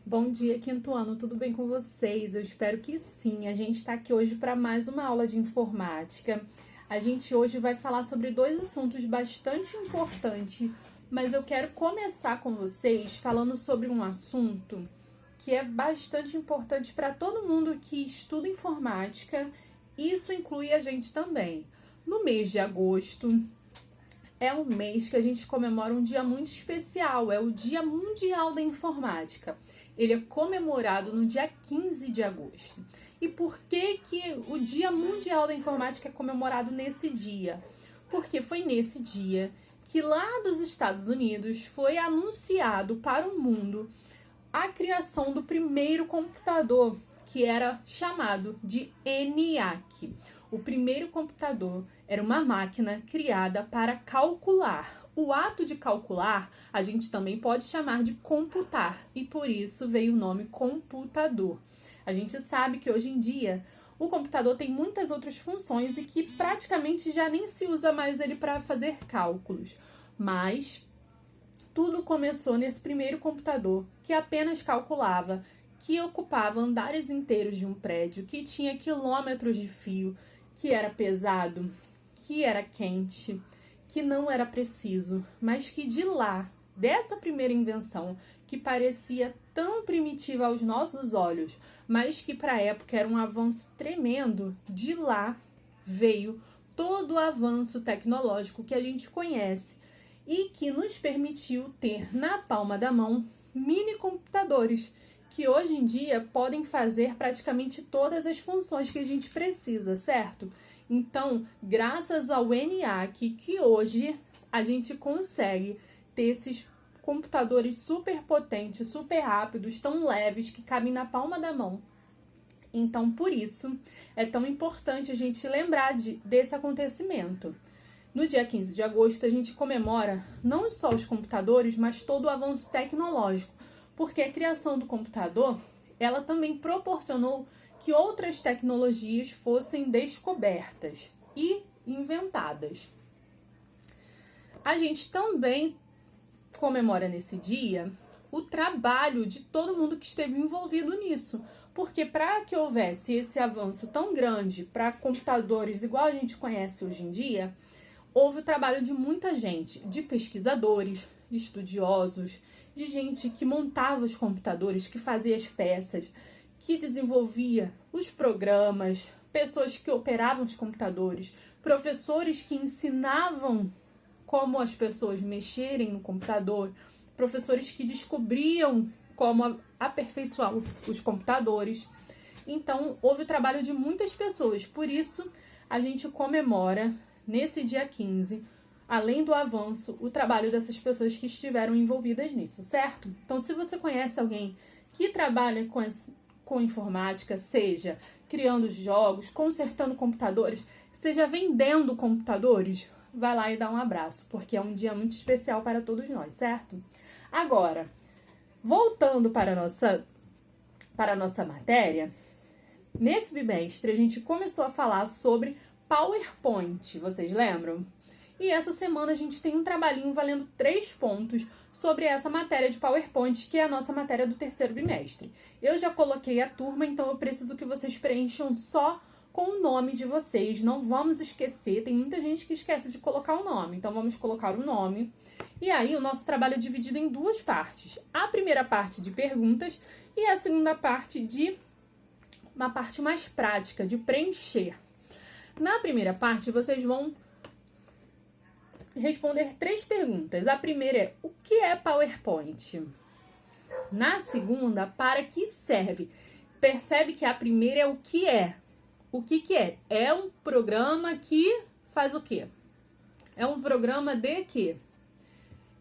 Bom dia, quinto ano, tudo bem com vocês? Eu espero que sim. A gente está aqui hoje para mais uma aula de informática. A gente hoje vai falar sobre dois assuntos bastante importantes, mas eu quero começar com vocês falando sobre um assunto que é bastante importante para todo mundo que estuda informática. Isso inclui a gente também. No mês de agosto, é um mês que a gente comemora um dia muito especial, é o Dia Mundial da Informática. Ele é comemorado no dia 15 de agosto. E por que o Dia Mundial da Informática é comemorado nesse dia? Porque foi nesse dia que lá dos Estados Unidos foi anunciado para o mundo a criação do primeiro computador, que era chamado de ENIAC. O primeiro computador era uma máquina criada para calcular. O ato de calcular a gente também pode chamar de computar, e por isso veio o nome computador. A gente sabe que hoje em dia o computador tem muitas outras funções e que praticamente já nem se usa mais ele para fazer cálculos. Mas tudo começou nesse primeiro computador que apenas calculava, que ocupava andares inteiros de um prédio, que tinha quilômetros de fio, que era pesado, que era quente, que não era preciso, mas que de lá, dessa primeira invenção, que parecia tão primitiva aos nossos olhos, mas que para a época era um avanço tremendo, de lá veio todo o avanço tecnológico que a gente conhece e que nos permitiu ter na palma da mão mini computadores, que hoje em dia podem fazer praticamente todas as funções que a gente precisa, certo? Então, graças ao ENIAC, que hoje a gente consegue ter esses computadores super potentes, super rápidos, tão leves, que cabem na palma da mão. Então, por isso, é tão importante a gente lembrar desse acontecimento. No dia 15 de agosto, a gente comemora não só os computadores, mas todo o avanço tecnológico, porque a criação do computador, ela também proporcionou que outras tecnologias fossem descobertas e inventadas. A gente também comemora nesse dia o trabalho de todo mundo que esteve envolvido nisso, porque para que houvesse esse avanço tão grande para computadores igual a gente conhece hoje em dia, houve o trabalho de muita gente, de pesquisadores, estudiosos, de gente que montava os computadores, que fazia as peças, que desenvolvia os programas, pessoas que operavam os computadores, professores que ensinavam como as pessoas mexerem no computador, professores que descobriam como aperfeiçoar os computadores. Então, houve o trabalho de muitas pessoas, por isso a gente comemora nesse dia 15, além do avanço, o trabalho dessas pessoas que estiveram envolvidas nisso, certo? Então, se você conhece alguém que trabalha com informática, seja criando jogos, consertando computadores, seja vendendo computadores, vai lá e dá um abraço, porque é um dia muito especial para todos nós, certo? Agora, voltando para a nossa matéria, nesse bimestre a gente começou a falar sobre PowerPoint, vocês lembram? E essa semana a gente tem um trabalhinho valendo 3 pontos sobre essa matéria de PowerPoint, que é a nossa matéria do terceiro bimestre. Eu já coloquei a turma, então eu preciso que vocês preencham só com o nome de vocês. Não vamos esquecer, tem muita gente que esquece de colocar o nome, então vamos colocar o nome. E aí o nosso trabalho é dividido em 2 partes. A primeira parte de perguntas e a segunda parte de uma parte mais prática, de preencher. Na primeira parte, vocês vão responder 3 perguntas. A primeira é: o que é PowerPoint? Na segunda, para que serve? Percebe que a primeira é o que é. O que é? É um programa que faz o quê? É um programa de quê?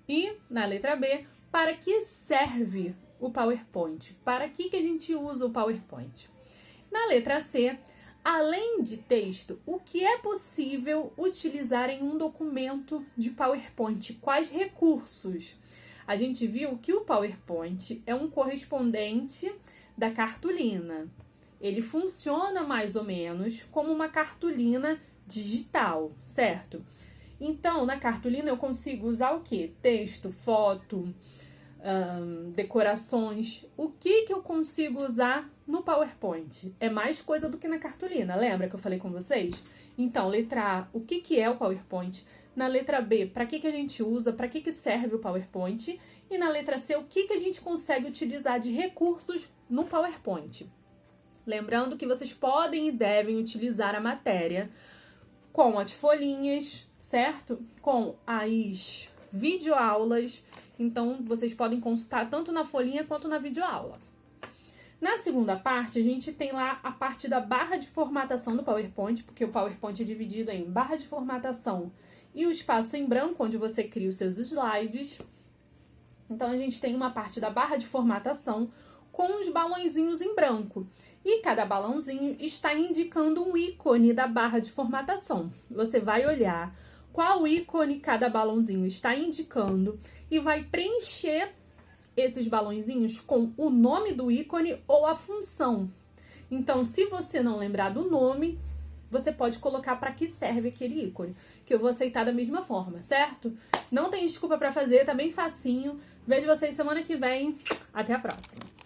E na letra B, para que serve o PowerPoint? Para que a gente usa o PowerPoint? Na letra C, além de texto, o que é possível utilizar em um documento de PowerPoint? Quais recursos? A gente viu que o PowerPoint é um correspondente da cartolina. Ele funciona mais ou menos como uma cartolina digital, certo? Então, na cartolina eu consigo usar o quê? Texto, foto, decorações. O que eu consigo usar no PowerPoint? É mais coisa do que na cartolina, lembra que eu falei com vocês? Então, letra A, o que é o PowerPoint? Na letra B, para que a gente usa, para que serve o PowerPoint? E na letra C, o que a gente consegue utilizar de recursos no PowerPoint? Lembrando que vocês podem e devem utilizar a matéria com as folhinhas, certo? Com as videoaulas. Então, vocês podem consultar tanto na folhinha quanto na videoaula. Na segunda parte, a gente tem lá a parte da barra de formatação do PowerPoint, porque o PowerPoint é dividido em barra de formatação e o espaço em branco, onde você cria os seus slides. Então, a gente tem uma parte da barra de formatação com os balãozinhos em branco. E cada balãozinho está indicando um ícone da barra de formatação. Você vai olhar qual ícone cada balãozinho está indicando e vai preencher esses balãozinhos com o nome do ícone ou a função. Então, se você não lembrar do nome, você pode colocar para que serve aquele ícone, que eu vou aceitar da mesma forma, certo? Não tem desculpa para fazer, tá bem facinho. Vejo vocês semana que vem. Até a próxima!